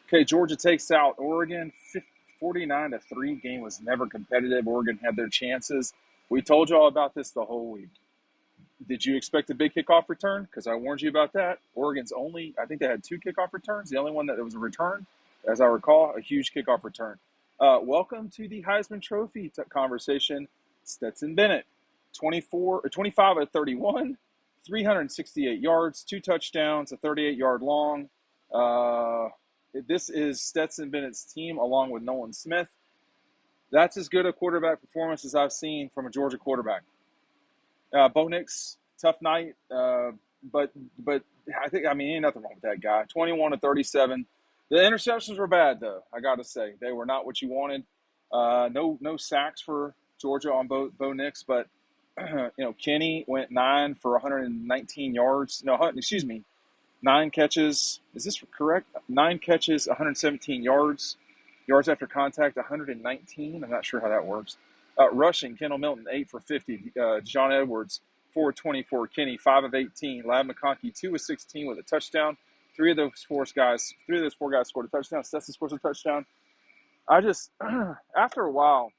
Okay, Georgia takes out Oregon 49-3. Game was never competitive. Oregon had their chances. We told you all about this the whole week. Did you expect a big kickoff return? Because I warned you about that. Oregon's only, I think they had two kickoff returns. The only one that was a return, as I recall, a huge kickoff return. Welcome to the Heisman Trophy conversation. Stetson Bennett, 25 of 31, 368 yards, two touchdowns, a 38-yard long. This is Stetson Bennett's team along with Nolan Smith. That's as good a quarterback performance as I've seen from a Georgia quarterback. Bo Nix, tough night, but ain't nothing wrong with that guy. 21 to 37. The interceptions were bad though. I got to say they were not what you wanted. No sacks for Georgia on Bo Nix, but Kenny went 9 for 119 yards. No, excuse me, 9 catches. Is this correct? 9 catches, 117 yards. Yards after contact, 119. I'm not sure how that works. Rushing, Kendall Milton, 8 for 50. John Edwards, 4 of 24. Kenny, 5 of 18. Ladd McConkey, 2 of 16 with a touchdown. Three of those four guys scored a touchdown. Stetson scores a touchdown. I just, after a while,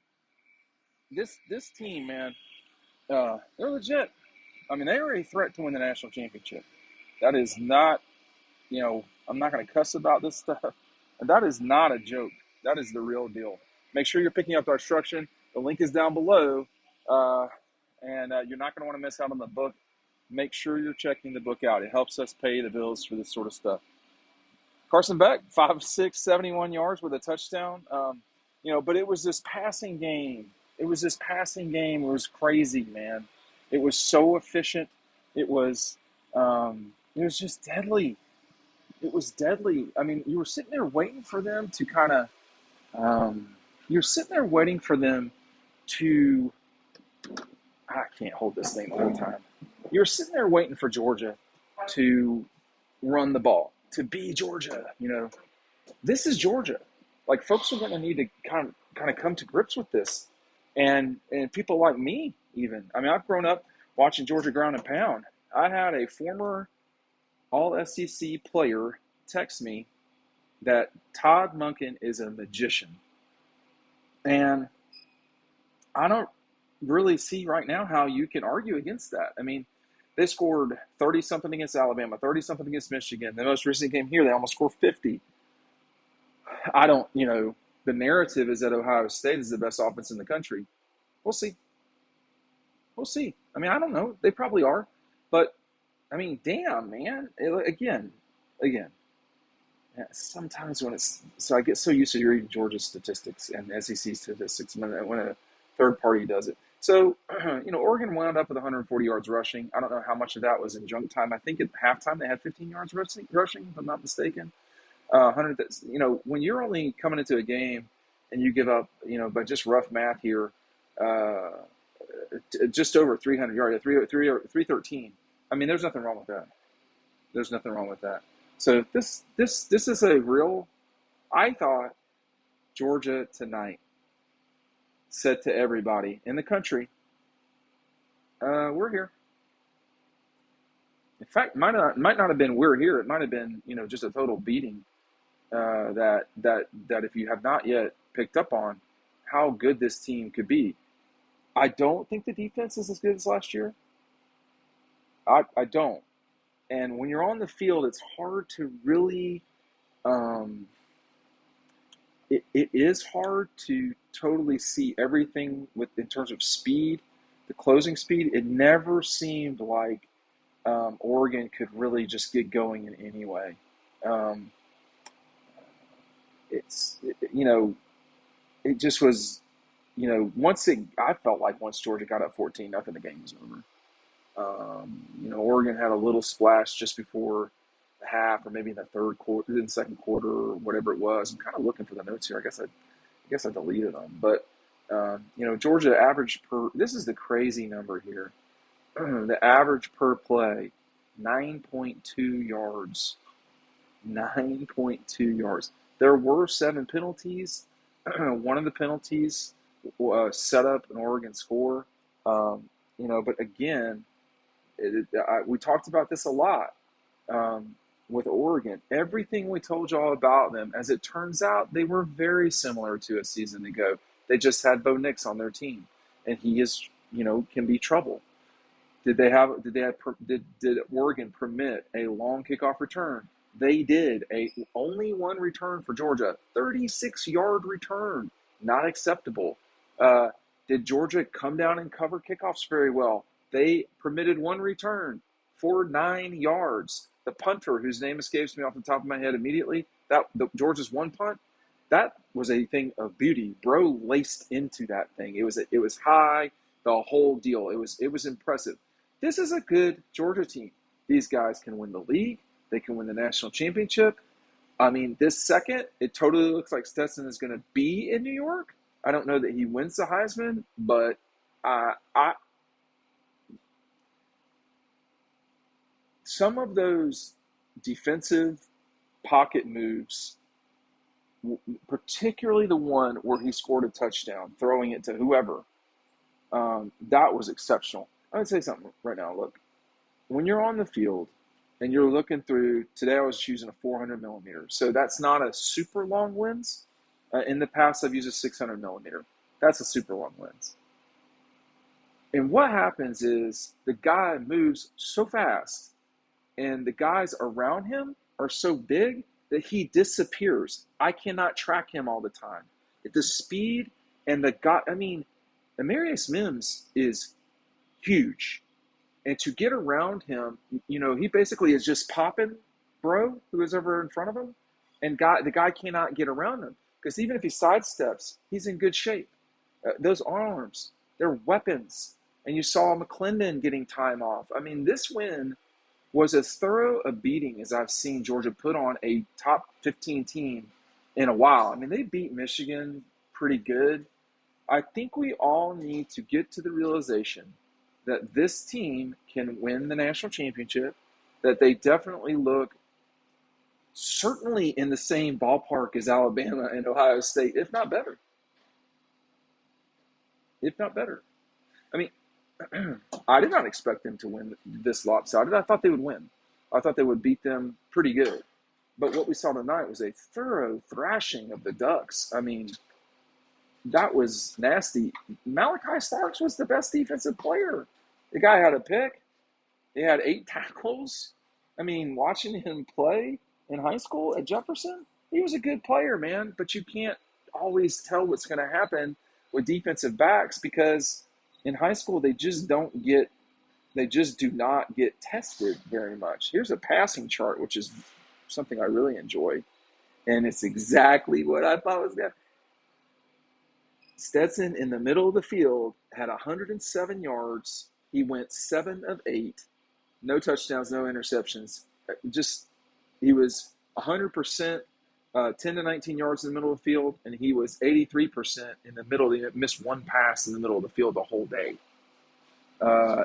this team, man, they're legit. I mean, they are a threat to win the national championship. That is not, I'm not going to cuss about this stuff. That is not a joke. That is the real deal. Make sure you're picking up our instruction. The link is down below, and you're not going to want to miss out on the book. Make sure you're checking the book out. It helps us pay the bills for this sort of stuff. Carson Beck, 5'6", 71 yards with a touchdown. But it was this passing game. It was crazy, man. It was so efficient. It was just deadly. It was deadly. I mean, you were sitting there waiting for them to kind of you're sitting there waiting for them to I can't hold this thing the whole time. You're sitting there waiting for Georgia to run the ball, to be Georgia. This is Georgia. Like, folks are going to need to kind of come to grips with this, and people like me even. I mean, I've grown up watching Georgia ground and pound. I had a former All SEC player text me that Todd Monken is a magician, and I don't really see right now how you can argue against that. I mean, they scored 30-something against Alabama, 30-something against Michigan. The most recent game here, they almost scored 50. The narrative is that Ohio State is the best offense in the country. We'll see. I mean, I don't know. They probably are. But, I mean, damn, man. Again. Sometimes I get so used to reading Georgia statistics and SEC statistics when a third party does it. So, Oregon wound up with 140 yards rushing. I don't know how much of that was in junk time. I think at halftime they had 15 yards rushing, if I'm not mistaken. 100. When you're only coming into a game and you give up, by just rough math here, just over 300 yards, 313. I mean, there's nothing wrong with that. So this is a real. I thought Georgia tonight said to everybody in the country, "We're here." In fact, might not have been "we're here." It might have been just a total beating. That if you have not yet picked up on how good this team could be, I don't think the defense is as good as last year. I don't. And when you're on the field, it's hard to really. It is hard to totally see everything in terms of speed, the closing speed. It never seemed like Oregon could really just get going in any way. It just was, I felt like once Georgia got up 14-0, the game was over. Oregon had a little splash just before the half, or maybe in the second quarter, or whatever it was. I'm kind of looking for the notes here. I guess I deleted them, but Georgia average this is the crazy number here. The average per play, 9.2 yards. 9.2 yards. There were 7 penalties. One of the penalties set up an Oregon score. But again, we talked about this a lot. with Oregon. Everything we told y'all about them, as it turns out, they were very similar to a season ago. They just had Bo Nix on their team, and he is, can be trouble. Did Oregon permit a long kickoff return? They did. Only one return for Georgia, 36-yard return, not acceptable. Uh, did Georgia come down and cover kickoffs very well? They permitted one return for 9 yards. The punter, whose name escapes me off the top of my head immediately, Georgia's one punt, that was a thing of beauty. Bro laced into that thing. It was high, the whole deal. It was impressive. This is a good Georgia team. These guys can win the league. They can win the national championship. I mean, this second, it totally looks like Stetson is going to be in New York. I don't know that he wins the Heisman, but some of those defensive pocket moves, particularly the one where he scored a touchdown, throwing it to whoever, that was exceptional. I would say something right now. Look, when you're on the field and you're looking through, today I was using a 400 millimeter. So that's not a super long lens. In the past, I've used a 600 millimeter. That's a super long lens. And what happens is the guy moves so fast and the guys around him are so big that he disappears. I cannot track him all the time. The speed and Amarius Mims is huge. And to get around him, he basically is just popping bro who is over in front of him. And the guy cannot get around him. Because even if he sidesteps, he's in good shape. Those arms, they're weapons. And you saw McClendon getting time off. I mean, this win was as thorough a beating as I've seen Georgia put on a top 15 team in a while. I mean, they beat Michigan pretty good. I think we all need to get to the realization that this team can win the national championship, that they definitely look certainly in the same ballpark as Alabama and Ohio State, if not better. If not better. I mean, I did not expect them to win this lopsided. I thought they would win. I thought they would beat them pretty good. But what we saw tonight was a thorough thrashing of the Ducks. I mean, that was nasty. Malachi Starks was the best defensive player. The guy had a pick. He had 8 tackles. I mean, watching him play in high school at Jefferson, he was a good player, man. But you can't always tell what's going to happen with defensive backs because in high school they just do not get tested very much. Here's a passing chart, which is something I really enjoy. And it's exactly what I thought was going to. Stetson in the middle of the field had 107 yards. He went 7 of 8. No touchdowns, no interceptions. He was 100%, 10 to 19 yards in the middle of the field, and he was 83% in the middle. He missed one pass in the middle of the field the whole day.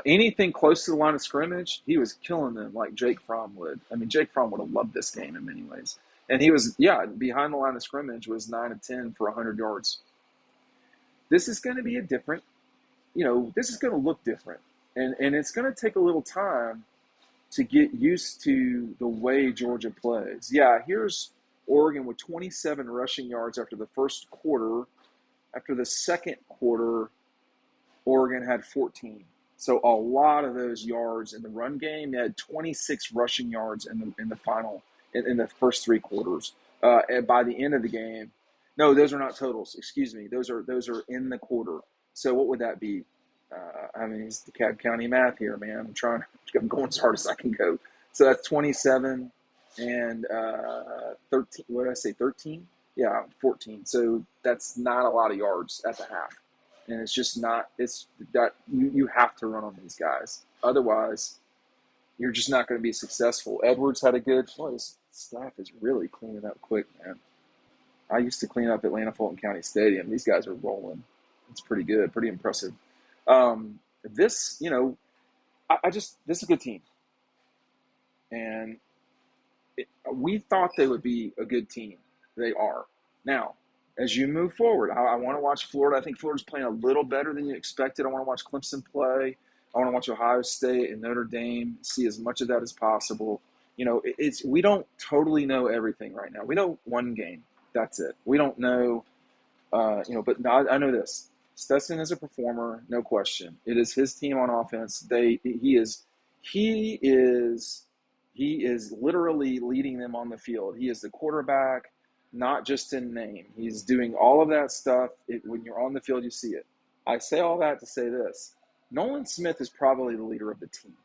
Anything close to the line of scrimmage, he was killing them like Jake Fromm would. I mean, Jake Fromm would have loved this game in many ways. And he was, behind the line of scrimmage was 9 of 10 for 100 yards. This is going to be this is going to look different. And it's going to take a little time to get used to the way Georgia plays. Yeah, here's Oregon with 27 rushing yards after the first quarter. After the second quarter, Oregon had 14. So a lot of those yards in the run game. They had 26 rushing yards in the first 3 quarters. And by the end of the game, no, those are not totals. Excuse me. Those are in the quarter. So what would that be? It's the DeKalb County math here, man. I'm going as hard as I can go. So that's 27 and 13. What did I say? 13? Yeah, 14. So that's not a lot of yards at the half. And it's just not. It's that you have to run on these guys. Otherwise, you're just not going to be successful. Edwards had a good. Boy, this staff is really cleaning up quick, man. I used to clean up Atlanta Fulton County Stadium. These guys are rolling. It's pretty good, pretty impressive. This is a good team. And we thought they would be a good team. They are. Now, as you move forward, I want to watch Florida. I think Florida's playing a little better than you expected. I want to watch Clemson play. I want to watch Ohio State and Notre Dame, see as much of that as possible. it's we don't totally know everything right now. We know one game. That's it. We don't know, but I know this. Stetson is a performer, no question. It is his team on offense. He is, he is literally leading them on the field. He is the quarterback, not just in name. He's doing all of that stuff. When you're on the field, you see it. I say all that to say this. Nolan Smith is probably the leader of the team.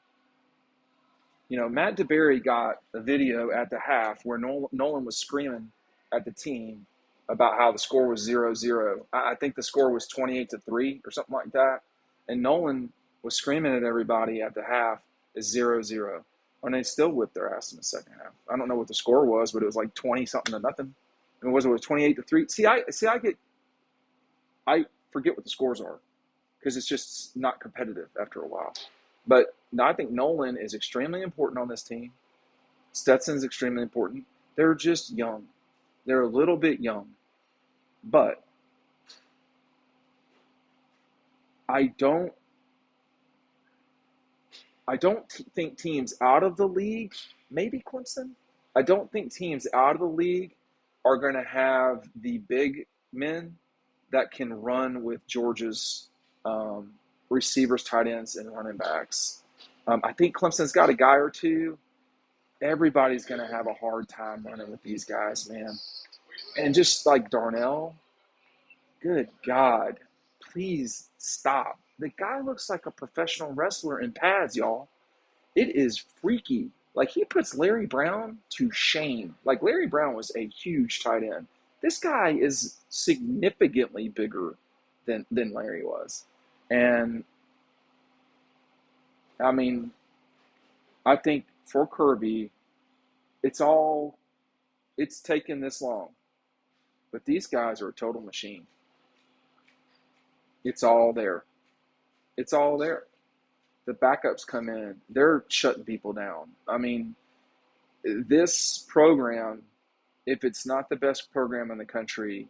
Matt DeBerry got a video at the half where Nolan was screaming at the team about how the score was 0-0. I think the score was 28-3 or something like that. And Nolan was screaming at everybody at the half is 0-0. And they still whipped their ass in the second half. I don't know what the score was, but it was like 20-something-0. And was it 28-3? I forget what the scores are because it's just not competitive after a while. But I think Nolan is extremely important on this team. Stetson's extremely important. They're just young. They're a little bit young. But I don't think teams out of the league, maybe Clemson, I don't think teams out of the league are going to have the big men that can run with Georgia's receivers, tight ends, and running backs. I think Clemson's got a guy or two. Everybody's going to have a hard time running with these guys, man. And just like Darnell, good God, please stop. The guy looks like a professional wrestler in pads, y'all. It is freaky. Like, he puts Larry Brown to shame. Like, Larry Brown was a huge tight end. This guy is significantly bigger than Larry was. And, I mean, I think for Kirby, it's taken this long. But these guys are a total machine. It's all there. It's all there. The backups come in. They're shutting people down. I mean, this program, if it's not the best program in the country,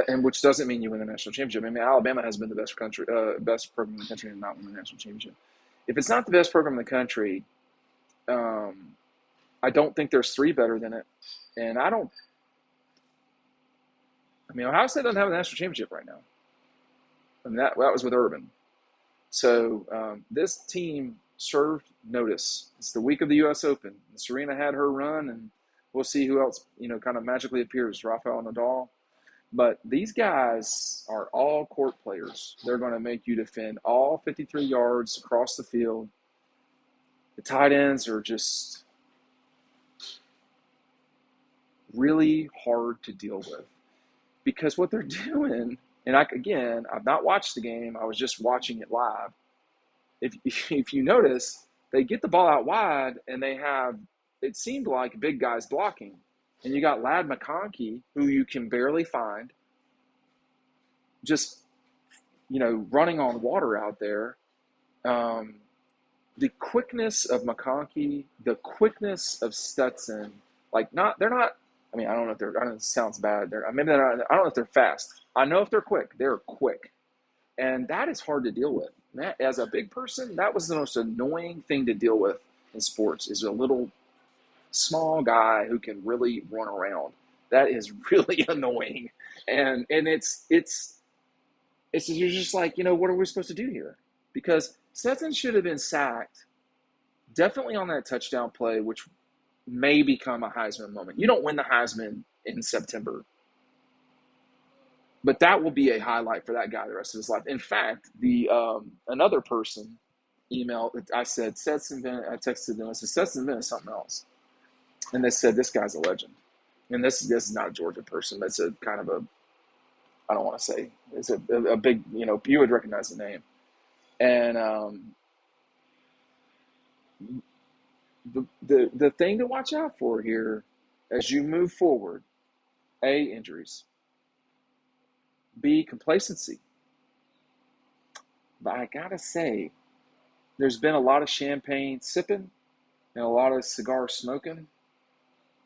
and which doesn't mean you win the national championship. I mean, Alabama has been the best program in the country and not won the national championship. If it's not the best program in the country, I don't think there's three better than it. And Ohio State doesn't have a national championship right now. And that was with Urban. So this team served notice. It's the week of the U.S. Open. Serena had her run, and we'll see who else, kind of magically appears, Rafael Nadal. But these guys are all court players. They're going to make you defend all 53 yards across the field. The tight ends are just really hard to deal with because what they're doing, and I've not watched the game. I was just watching it live. If you notice, they get the ball out wide and they have, it seemed like big guys blocking. And you got Ladd McConkey, who you can barely find, just, running on water out there. The quickness of McConkey, the quickness of Stetson, I don't know if I know it sounds bad. I don't know if they're fast. I know if they're quick. They're quick. And that is hard to deal with. That, as a big person, that was the most annoying thing to deal with in sports, is a little small guy who can really run around. That is really annoying. And it's you're just like, what are we supposed to do here? Because Stetson should have been sacked definitely on that touchdown play, which may become a Heisman moment. You don't win the Heisman in September. But that will be a highlight for that guy the rest of his life. In fact, another person emailed, I said, Stetson Bennett, I texted them, I said, Stetson Bennett is something else. And they said, this guy's a legend. And this is not a Georgia person. It's a kind of I don't want to say, it's a big, you would recognize the name. And the thing to watch out for here as you move forward, A, injuries. B, complacency. But I gotta say, there's been a lot of champagne sipping and a lot of cigar smoking.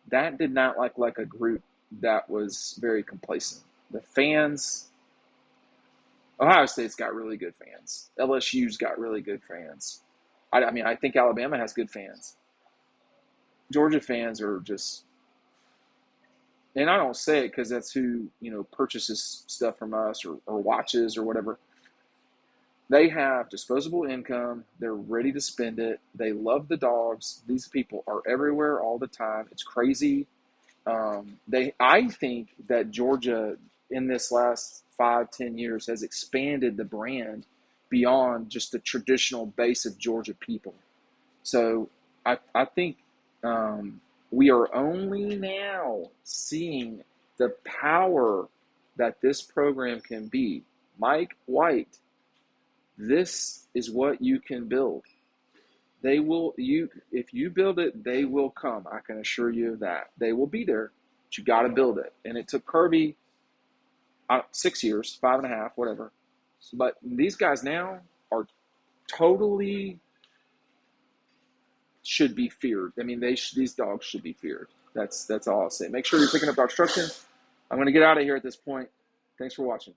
That did not look like a group that was very complacent. The fans, Ohio State's got really good fans. LSU's got really good fans. I mean, I think Alabama has good fans. Georgia fans are just, and I don't say it because that's who, purchases stuff from us or watches or whatever. They have disposable income. They're ready to spend it. They love the Dogs. These people are everywhere all the time. It's crazy. I think that Georgia in this last 5, 10 years has expanded the brand beyond just the traditional base of Georgia people. So I think we are only now seeing the power that this program can be. Mike White, this is what you can build. They will if you build it, they will come. I can assure you of that. They will be there, but you got to build it. And it took Kirby 6 years, 5.5, whatever. But these guys now are totally should be feared. I mean, these dogs should be feared. That's all I'll say. Make sure you're picking up Dawgstruction. I'm going to get out of here at this point. Thanks for watching.